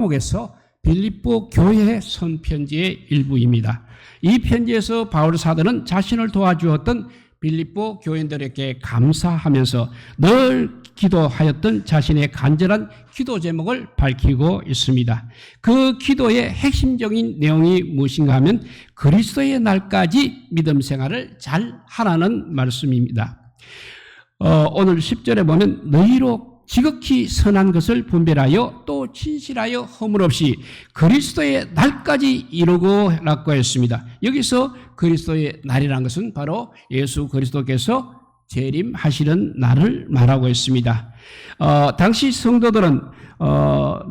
목에서 빌립보 교회의 선편지의 일부입니다. 이 편지에서 바울 사도는 자신을 도와주었던 빌립보 교인들에게 감사하면서 늘 기도하였던 자신의 간절한 기도 제목을 밝히고 있습니다. 그 기도의 핵심적인 내용이 무엇인가 하면 그리스도의 날까지 믿음 생활을 잘 하라는 말씀입니다. 오늘 10절에 보면 너희로 지극히 선한 것을 분별하여 또 진실하여 허물 없이 그리스도의 날까지 이루고라고 했습니다. 여기서 그리스도의 날이라는 것은 바로 예수 그리스도께서 재림하시는 날을 말하고 있습니다. 당시 성도들은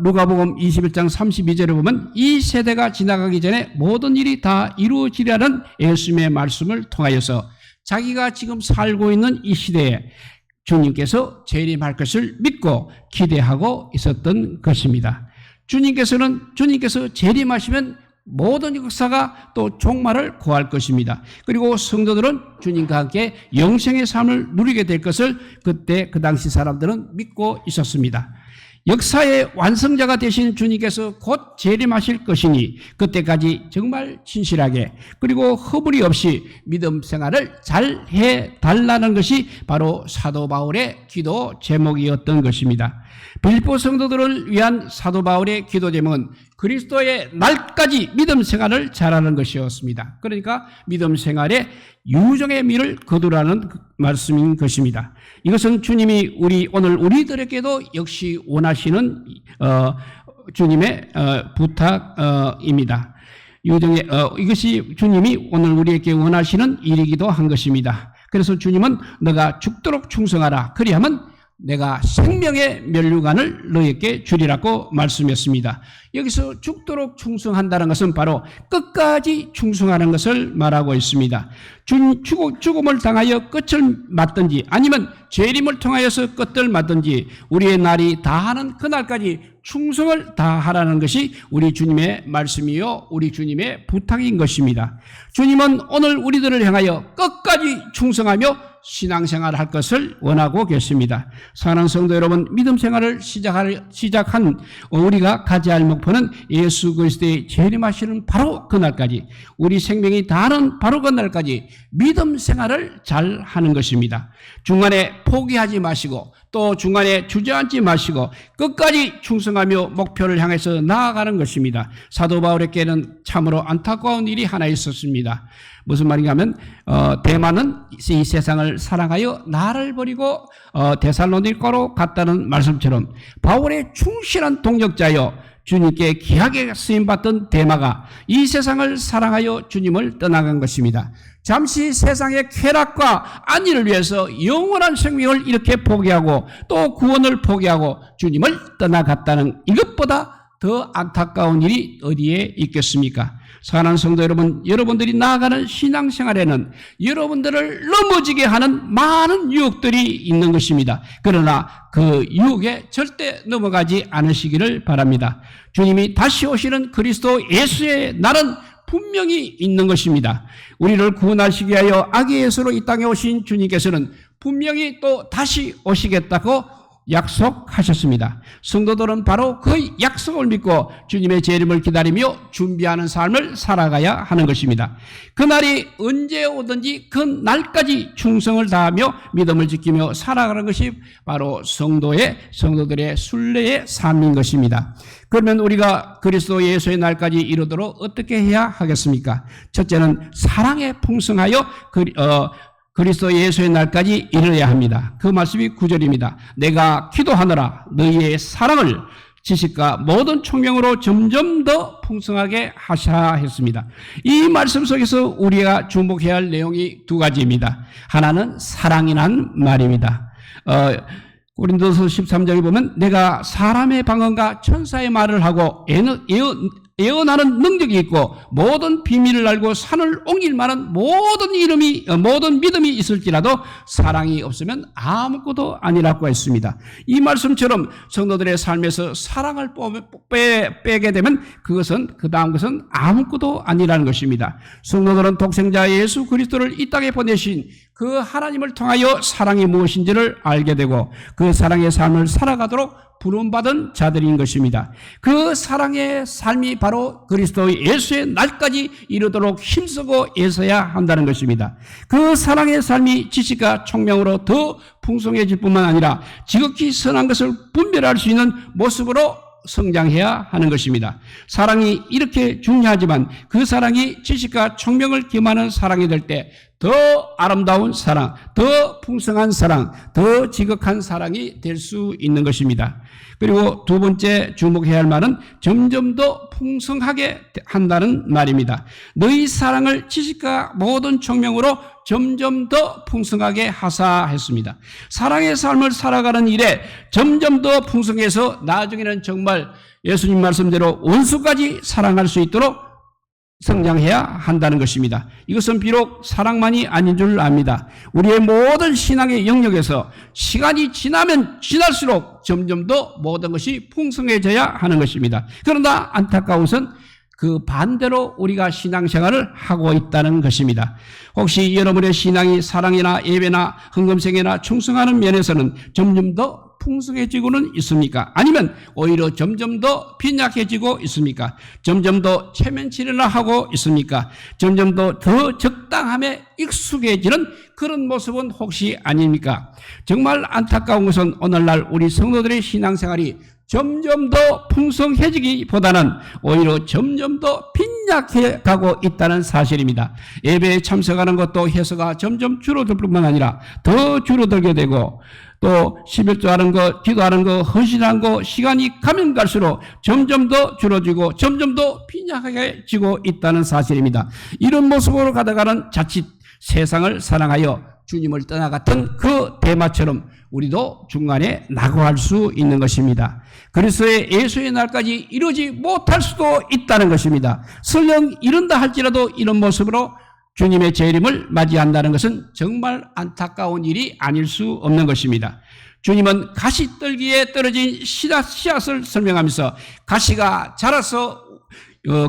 누가복음 21장 32절에 보면 이 세대가 지나가기 전에 모든 일이 다 이루어지리라는 예수님의 말씀을 통하여서 자기가 지금 살고 있는 이 시대에 주님께서 재림할 것을 믿고 기대하고 있었던 것입니다. 주님께서 재림하시면 모든 역사가 또 종말을 고할 것입니다. 그리고 성도들은 주님과 함께 영생의 삶을 누리게 될 것을 그때 그 당시 사람들은 믿고 있었습니다. 역사의 완성자가 되신 주님께서 곧 재림하실 것이니 그때까지 정말 진실하게 그리고 허물이 없이 믿음 생활을 잘 해달라는 것이 바로 사도 바울의 기도 제목이었던 것입니다. 빌립보 성도들을 위한 사도 바울의 기도 제목은 그리스도의 날까지 믿음 생활을 잘하는 것이었습니다. 그러니까 믿음 생활에 유정의 미를 거두라는 말씀인 것입니다. 이것은 주님이 오늘 우리들에게도 역시 원하시는 주님의 부탁입니다. 이것이 주님이 오늘 우리에게 원하시는 일이기도 한 것입니다. 그래서 주님은 너가 죽도록 충성하라. 그리하면 내가 생명의 면류관을 너에게 주리라고 말씀했습니다. 여기서 죽도록 충성한다는 것은 바로 끝까지 충성하는 것을 말하고 있습니다. 죽음을 당하여 끝을 맞든지 아니면 재림을 통하여서 끝을 맞든지 우리의 날이 다하는 그날까지 충성을 다하라는 것이 우리 주님의 말씀이요 우리 주님의 부탁인 것입니다. 주님은 오늘 우리들을 향하여 끝까지 충성하며 신앙생활을 할 것을 원하고 계십니다. 사랑하는 성도 여러분, 믿음 생활을 시작한 우리가 가져야 할 목표는 예수 그리스도의 재림하시는 바로 그날까지 우리 생명이 다하는 바로 그날까지 믿음 생활을 잘 하는 것입니다. 중간에 포기하지 마시고 또 중간에 주저앉지 마시고 끝까지 충성하며 목표를 향해서 나아가는 것입니다. 사도 바울에게는 참으로 안타까운 일이 하나 있었습니다. 무슨 말인가 하면 대만은 이 세상을 사랑하여 나를 버리고 데살로니가로 갔다는 말씀처럼 바울의 충실한 동역자여 주님께 귀하게 쓰임받던 데마가 이 세상을 사랑하여 주님을 떠나간 것입니다. 잠시 세상의 쾌락과 안위를 위해서 영원한 생명을 이렇게 포기하고 또 구원을 포기하고 주님을 떠나갔다는 이것보다 더 안타까운 일이 어디에 있겠습니까? 사랑하는 성도 여러분, 여러분들이 나아가는 신앙생활에는 여러분들을 넘어지게 하는 많은 유혹들이 있는 것입니다. 그러나 그 유혹에 절대 넘어가지 않으시기를 바랍니다. 주님이 다시 오시는 그리스도 예수의 날은 분명히 있는 것입니다. 우리를 구원하시기 위하여 악의 예수로 이 땅에 오신 주님께서는 분명히 또 다시 오시겠다고 약속하셨습니다. 성도들은 바로 그 약속을 믿고 주님의 재림을 기다리며 준비하는 삶을 살아가야 하는 것입니다. 그날이 언제 오든지 그 날까지 충성을 다하며 믿음을 지키며 살아가는 것이 바로 성도들의 순례의 삶인 것입니다. 그러면 우리가 그리스도 예수의 날까지 이루도록 어떻게 해야 하겠습니까? 첫째는 사랑에 풍성하여 그리스도 예수의 날까지 이르러야 합니다. 그 말씀이 9절입니다. 내가 기도하노라 너희의 사랑을 지식과 모든 총명으로 점점 더 풍성하게 하시라 했습니다. 이 말씀 속에서 우리가 주목해야 할 내용이 두 가지입니다. 하나는 사랑이란 말입니다. 고린도서 13장에 보면 내가 사람의 방언과 천사의 말을 하고 예언하는 능력이 있고 모든 비밀을 알고 산을 옮길 만한 모든 믿음이 있을지라도 사랑이 없으면 아무것도 아니라고 했습니다. 이 말씀처럼 성도들의 삶에서 사랑을 빼게 되면 그것은 그 다음 것은 아무것도 아니라는 것입니다. 성도들은 독생자 예수 그리스도를 이 땅에 보내신 그 하나님을 통하여 사랑이 무엇인지를 알게 되고 그 사랑의 삶을 살아가도록 부름받은 자들인 것입니다. 그 사랑의 삶이 바로 그리스도 예수의 날까지 이르도록 힘쓰고 애써야 한다는 것입니다. 그 사랑의 삶이 지식과 총명으로 더 풍성해질 뿐만 아니라 지극히 선한 것을 분별할 수 있는 모습으로 성장해야 하는 것입니다. 사랑이 이렇게 중요하지만 그 사랑이 지식과 총명을 겸하는 사랑이 될 때 더 아름다운 사랑, 더 풍성한 사랑, 더 지극한 사랑이 될 수 있는 것입니다. 그리고 두 번째 주목해야 할 말은 점점 더 풍성하게 한다는 말입니다. 너희 사랑을 지식과 모든 총명으로 점점 더 풍성하게 하사했습니다. 사랑의 삶을 살아가는 일에 점점 더 풍성해서 나중에는 정말 예수님 말씀대로 원수까지 사랑할 수 있도록 성장해야 한다는 것입니다. 이것은 비록 사랑만이 아닌 줄 압니다. 우리의 모든 신앙의 영역에서 시간이 지나면 지날수록 점점 더 모든 것이 풍성해져야 하는 것입니다. 그러나 안타까운 것은 그 반대로 우리가 신앙생활을 하고 있다는 것입니다. 혹시 여러분의 신앙이 사랑이나 예배나 헌금생애나 충성하는 면에서는 점점 더 풍성해지고는 있습니까? 아니면 오히려 점점 더 빈약해지고 있습니까? 점점 더 체면치레나 하고 있습니까? 점점 더 적당함에 익숙해지는 그런 모습은 혹시 아닙니까? 정말 안타까운 것은 오늘날 우리 성도들의 신앙생활이 점점 더 풍성해지기보다는 오히려 점점 더 빈약해 가고 있다는 사실입니다. 예배에 참석하는 것도 횟수가 점점 줄어들 뿐만 아니라 더 줄어들게 되고 또 11조하는 거, 기도하는 거, 헌신하는 거 시간이 가면 갈수록 점점 더 줄어지고 점점 더 빈약해지고 있다는 사실입니다. 이런 모습으로 가다가는 자칫 세상을 사랑하여 주님을 떠나갔던 그 대마처럼 우리도 중간에 낙오할 수 있는 것입니다. 그리스도의 예수의 날까지 이루지 못할 수도 있다는 것입니다. 설령 이른다 할지라도 이런 모습으로 주님의 재림을 맞이한다는 것은 정말 안타까운 일이 아닐 수 없는 것입니다. 주님은 가시떨기에 떨어진 씨앗을 설명하면서 가시가 자라서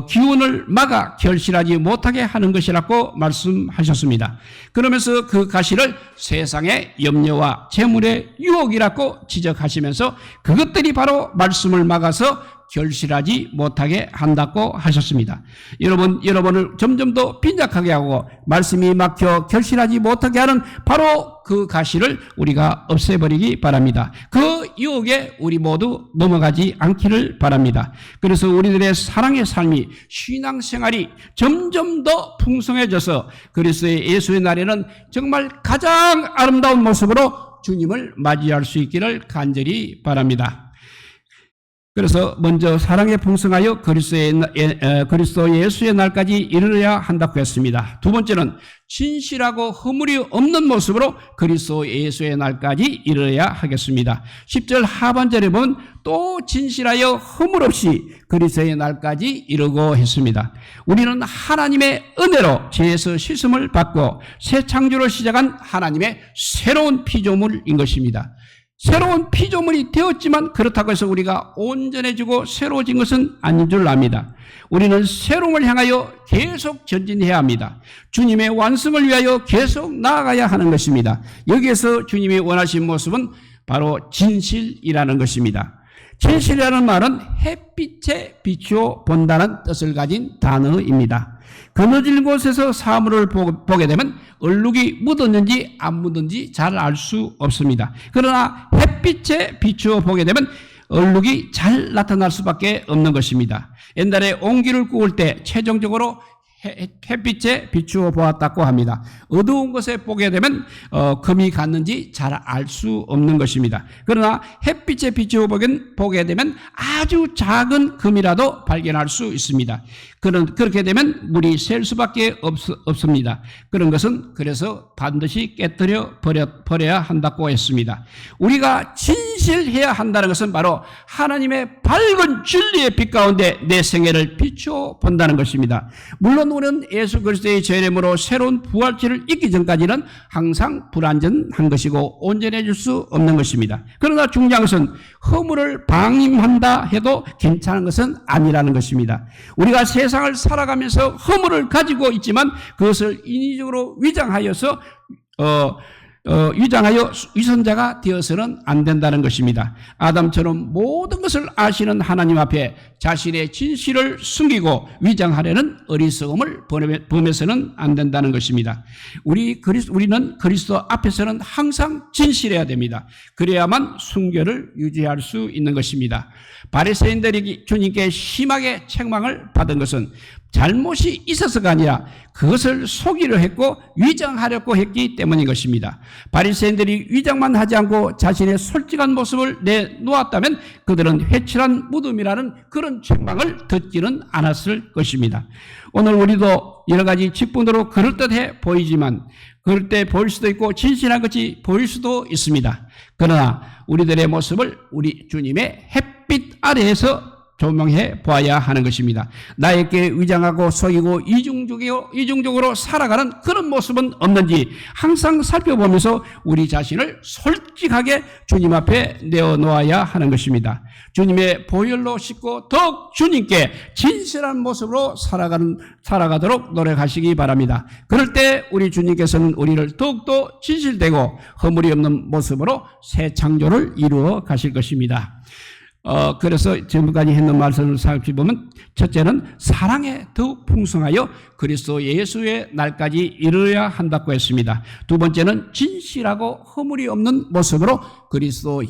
기운을 막아 결실하지 못하게 하는 것이라고 말씀하셨습니다. 그러면서 그 가시를 세상의 염려와 재물의 유혹이라고 지적하시면서 그것들이 바로 말씀을 막아서 결실하지 못하게 한다고 하셨습니다. 여러분을 점점 더 빈약하게 하고 말씀이 막혀 결실하지 못하게 하는 바로 그 가시를 우리가 없애버리기 바랍니다. 그 유혹에 우리 모두 넘어가지 않기를 바랍니다. 그래서 우리들의 사랑의 삶이 신앙생활이 점점 더 풍성해져서 그리스도의 예수의 날에는 정말 가장 아름다운 모습으로 주님을 맞이할 수 있기를 간절히 바랍니다. 그래서 먼저 사랑에 풍성하여 그리스도 예수의 날까지 이르러야 한다고 했습니다. 두 번째는 진실하고 허물이 없는 모습으로 그리스도 예수의 날까지 이르러야 하겠습니다. 10절 하반절에 보면 또 진실하여 허물 없이 그리스도의 날까지 이르고 했습니다. 우리는 하나님의 은혜로 죄에서 씻음을 받고 새 창조를 시작한 하나님의 새로운 피조물인 것입니다. 새로운 피조물이 되었지만 그렇다고 해서 우리가 온전해지고 새로워진 것은 아닌 줄 압니다. 우리는 새로움을 향하여 계속 전진해야 합니다. 주님의 완성을 위하여 계속 나아가야 하는 것입니다. 여기에서 주님이 원하신 모습은 바로 진실이라는 것입니다. 진실이라는 말은 햇빛에 비추어 본다는 뜻을 가진 단어입니다. 그늘진 곳에서 사물을 보게 되면 얼룩이 묻었는지 안 묻었는지 잘 알 수 없습니다. 그러나 햇빛에 비추어 보게 되면 얼룩이 잘 나타날 수밖에 없는 것입니다. 옛날에 옹기를 구울 때 최종적으로 햇빛에 비추어 보았다고 합니다. 어두운 곳에 보게 되면 금이 갔는지 잘 알 수 없는 것입니다. 그러나 햇빛에 비추어 보게 되면 아주 작은 금이라도 발견할 수 있습니다. 그렇게 되면 물이 셀 수밖에 없습니다. 그런 것은 그래서 반드시 깨뜨려 버려야 한다고 했습니다. 우리가 진실해야 한다는 것은 바로 하나님의 밝은 진리의 빛 가운데 내 생애를 비추어 본다는 것입니다. 물론 우리는 예수 그리스도의 재림으로 새로운 부활체를 잊기 전까지는 항상 불완전한 것이고 온전해질 수 없는 것입니다. 그러나 중요한 것은 허물을 방임한다 해도 괜찮은 것은 아니라는 것입니다. 우리가 세상을 살아가면서 허물을 가지고 있지만 그것을 인위적으로 위장하여서 위장하여 위선자가 되어서는 안 된다는 것입니다. 아담처럼 모든 것을 아시는 하나님 앞에 자신의 진실을 숨기고 위장하려는 어리석음을 범해서는 안 된다는 것입니다. 우리는 그리스도 앞에서는 항상 진실해야 됩니다. 그래야만 순결을 유지할 수 있는 것입니다. 바리새인들이 주님께 심하게 책망을 받은 것은 잘못이 있어서가 아니라 그것을 속이려 했고 위장하려고 했기 때문인 것입니다. 바리새인들이 위장만 하지 않고 자신의 솔직한 모습을 내놓았다면 그들은 회칠한 무덤이라는 그런 책망을 듣지는 않았을 것입니다. 오늘 우리도 여러 가지 직분으로 그럴듯해 보이지만 그럴 때 보일 수도 있고 진실한 것이 보일 수도 있습니다. 그러나 우리들의 모습을 우리 주님의 햇빛 아래에서 조명해 보아야 하는 것입니다. 나에게 위장하고 속이고 이중적으로 살아가는 그런 모습은 없는지 항상 살펴보면서 우리 자신을 솔직하게 주님 앞에 내어놓아야 하는 것입니다. 주님의 보혈로 씻고 더욱 주님께 진실한 모습으로 살아가도록 노력하시기 바랍니다. 그럴 때 우리 주님께서는 우리를 더욱더 진실되고 허물이 없는 모습으로 새 창조를 이루어 가실 것입니다. 그래서 지금까지 했는 말씀을 살펴보면 첫째는 사랑에 더욱 풍성하여 그리스도 예수의 날까지 이르러야 한다고 했습니다. 두 번째는 진실하고 허물이 없는 모습으로 그리스도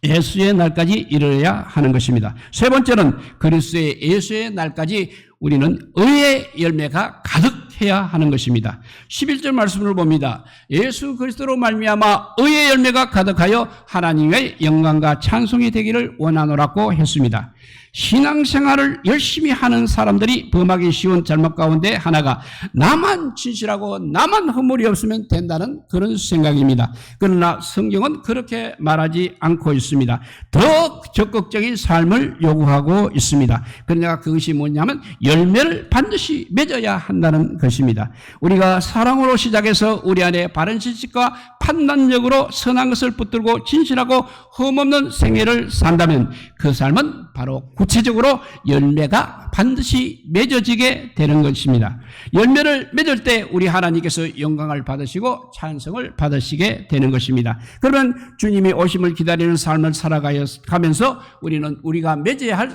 예수의 날까지 이르러야 하는 것입니다. 세 번째는 그리스도의 예수의 날까지 우리는 의의 열매가 가득해야 하는 것입니다. 11절 말씀을 봅니다. 예수 그리스도로 말미암아 의의 열매가 가득하여 하나님의 영광과 찬송이 되기를 원하노라고 했습니다. 신앙생활을 열심히 하는 사람들이 범하기 쉬운 잘못 가운데 하나가 나만 진실하고 나만 허물이 없으면 된다는 그런 생각입니다. 그러나 성경은 그렇게 말하지 않고 있습니다. 더 적극적인 삶을 요구하고 있습니다. 그러나 그것이 뭐냐면 열매를 반드시 맺어야 한다는 것입니다. 우리가 사랑으로 시작해서 우리 안에 바른 지식과 판단력으로 선한 것을 붙들고 진실하고 흠없는 생애를 산다면 그 삶은 바로 구체적으로 열매가 반드시 맺어지게 되는 것입니다. 열매를 맺을 때 우리 하나님께서 영광을 받으시고 찬성을 받으시게 되는 것입니다. 그러면 주님이 오심을 기다리는 삶을 살아가면서 우리가 맺어야 할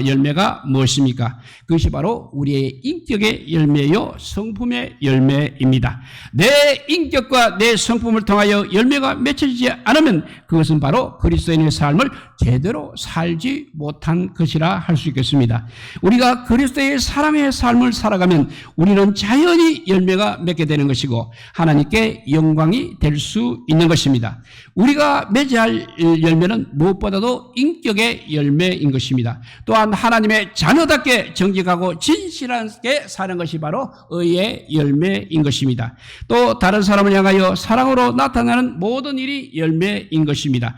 열매가 무엇입니까? 그것이 바로 우리의 인격의 열매요 성품의 열매입니다. 내 인격과 내 성품을 통하여 열매가 맺혀지지 않으면 그것은 바로 그리스도인의 삶을 제대로 살지 못한 것이라 할 수 있겠습니다. 우리가 그리스도의 사랑의 삶을 살아가면 우리는 자연히 열매가 맺게 되는 것이고 하나님께 영광이 될 수 있는 것입니다. 우리가 맺어야 할 열매는 무엇보다도 인격의 열매인 것입니다. 또한 하나님의 자녀답게 정직하고 진실하게 사는 것이 바로 의의 열매인 것입니다. 또 다른 사람을 향하여 사랑으로 나타나는 모든 일이 열매인 것입니다.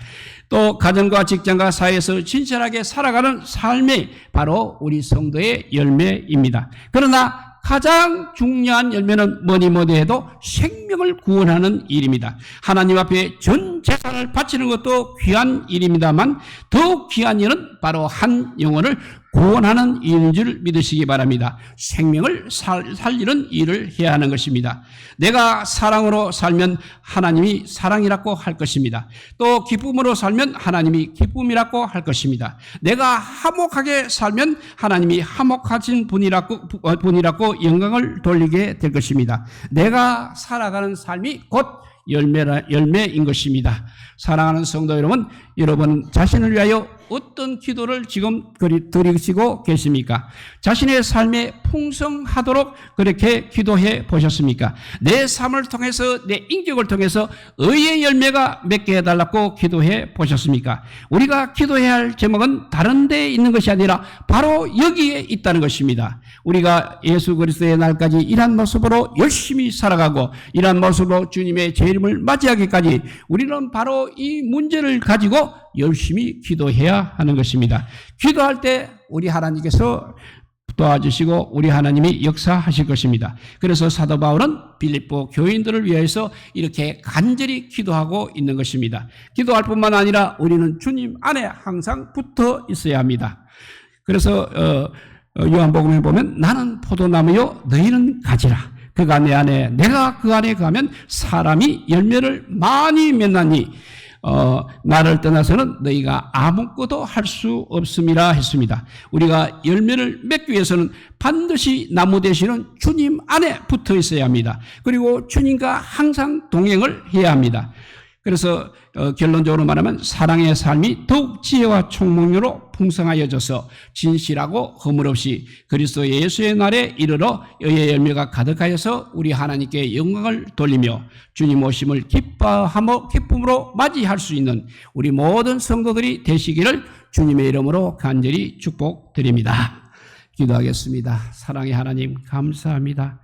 또 가정과 직장과 사회에서 진실하게 살아가는 삶이 바로 우리 성도의 열매입니다. 그러나 가장 중요한 열매는 뭐니 해도 생명을 구원하는 일입니다. 하나님 앞에 전 재산을 바치는 것도 귀한 일입니다만 더욱 귀한 일은 바로 한 영혼을 구원하는 일인 줄 믿으시기 바랍니다. 생명을 살리는 일을 해야 하는 것입니다. 내가 사랑으로 살면 하나님이 사랑이라고 할 것입니다. 또 기쁨으로 살면 하나님이 기쁨이라고 할 것입니다. 내가 화목하게 살면 하나님이 화목하신 분이라고 영광을 돌리게 될 것입니다. 내가 살아가는 삶이 곧 열매인 것입니다. 사랑하는 성도 여러분 자신을 위하여 어떤 기도를 지금 드리시고 계십니까? 자신의 삶에 풍성하도록 그렇게 기도해 보셨습니까? 내 삶을 통해서 내 인격을 통해서 의의 열매가 맺게 해달라고 기도해 보셨습니까? 우리가 기도해야 할 제목은 다른 데에 있는 것이 아니라 바로 여기에 있다는 것입니다. 우리가 예수 그리스도의 날까지 이러한 모습으로 열심히 살아가고 이러한 모습으로 주님의 재림을 맞이하기까지 우리는 바로 이 문제를 가지고 열심히 기도해야 하는 것입니다. 기도할 때 우리 하나님께서 도와주시고 우리 하나님이 역사하실 것입니다. 그래서 사도 바울은 빌립보 교인들을 위해서 이렇게 간절히 기도하고 있는 것입니다. 기도할 뿐만 아니라 우리는 주님 안에 항상 붙어 있어야 합니다. 그래서 요한복음에 보면 나는 포도나무요 너희는 가지라. 그가 내 안에 내가 그 안에 거하면 사람이 열매를 많이 맺나니 나를 떠나서는 너희가 아무것도 할 수 없음이라 했습니다. 우리가 열매를 맺기 위해서는 반드시 나무 되시는 주님 안에 붙어 있어야 합니다. 그리고 주님과 항상 동행을 해야 합니다. 그래서 결론적으로 말하면 사랑의 삶이 더욱 지혜와 총명으로 풍성하여져서 진실하고 허물 없이 그리스도 예수의 날에 이르러 의의 열매가 가득하여서 우리 하나님께 영광을 돌리며 주님 오심을 기쁨으로 맞이할 수 있는 우리 모든 성도들이 되시기를 주님의 이름으로 간절히 축복드립니다. 기도하겠습니다. 사랑의 하나님 감사합니다.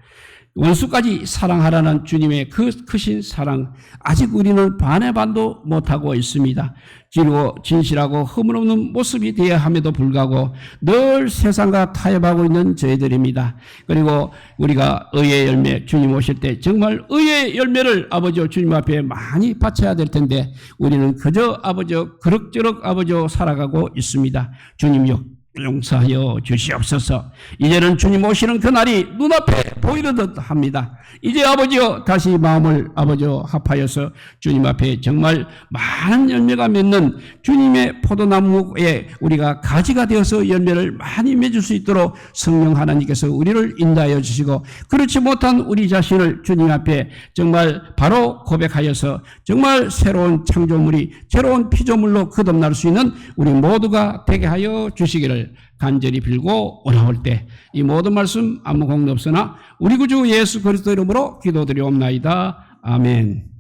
원수까지 사랑하라는 주님의 그 크신 사랑, 아직 우리는 반의 반도 못하고 있습니다. 그리고 진실하고 허물없는 모습이 되어야 함에도 불구하고 늘 세상과 타협하고 있는 저희들입니다. 그리고 우리가 의의 열매, 주님 오실 때 정말 의의 열매를 아버지 주님 앞에 많이 바쳐야 될 텐데 우리는 그저 아버지 그럭저럭 아버지 살아가고 있습니다. 주님 용서하여 주시옵소서. 이제는 주님 오시는 그날이 눈앞에 보이듯 합니다. 이제 아버지여 다시 마음을 아버지여 합하여서 주님 앞에 정말 많은 열매가 맺는 주님의 포도나무에 우리가 가지가 되어서 열매를 많이 맺을 수 있도록 성령 하나님께서 우리를 인도하여 주시고 그렇지 못한 우리 자신을 주님 앞에 정말 바로 고백하여서 정말 새로운 창조물이 새로운 피조물로 거듭날 수 있는 우리 모두가 되게 하여 주시기를 간절히 빌고 원하올 때 이 모든 말씀 아무 공도 없으나 우리 구주 예수 그리스도 이름으로 기도드리옵나이다. 아멘.